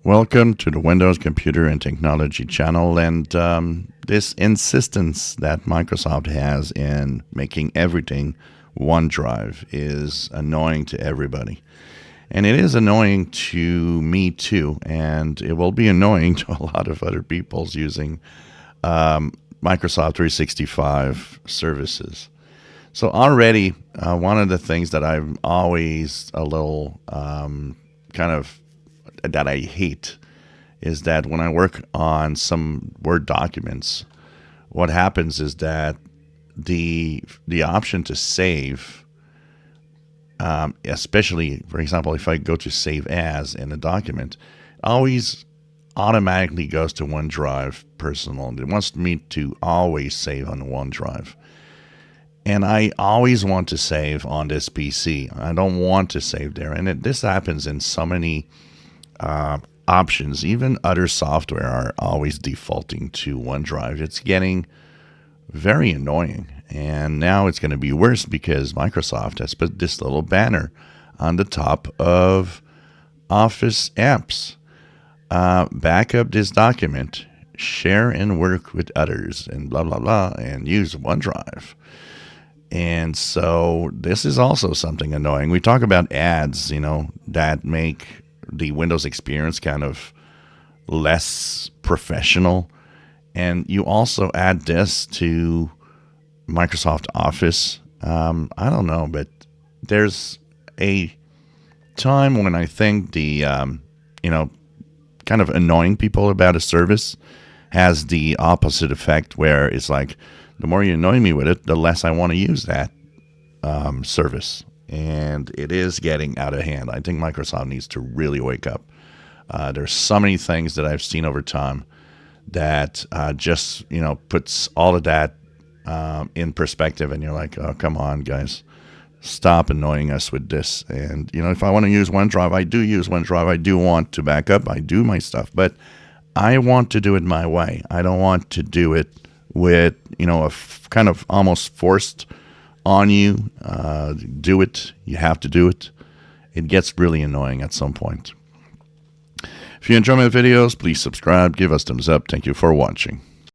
Welcome to the Windows Computer and Technology channel, and this insistence that Microsoft has in making everything OneDrive is annoying to everybody. And it is annoying to me too, and it will be annoying to a lot of other people using Microsoft 365 services. So already, one of the things that I'm always a little that I hate is that when I work on some Word documents, what happens is that the option to save, especially, for example, if I go to save as in a document, always automatically goes to OneDrive personal. It wants me to always save on OneDrive. And I always want to save on this PC. I don't want to save there. And this happens in so many options. Even other software are always defaulting to OneDrive. It's getting very annoying. And now it's going to be worse because Microsoft has put this little banner on the top of Office apps. Back up this document, share and work with others, and blah, blah, blah, and use OneDrive. And so this is also something annoying. We talk about ads, that make the Windows experience kind of less professional. And you also add this to Microsoft Office. I don't know, but there's a time when I think the, kind of annoying people about a service has the opposite effect, where it's like, the more you annoy me with it, the less I want to use that service. And it is getting out of hand. I think Microsoft needs to really wake up. There's so many things that I've seen over time that just, puts all of that in perspective. And you're like, oh, come on, guys. Stop annoying us with this. And, if I want to use OneDrive, I do use OneDrive. I do want to back up. I do my stuff. But I want to do it my way. I don't want to do it with, kind of almost forced on you. Do it. You have to do it. It gets really annoying at some point. If you enjoy my videos, please subscribe. Give us thumbs up. Thank you for watching.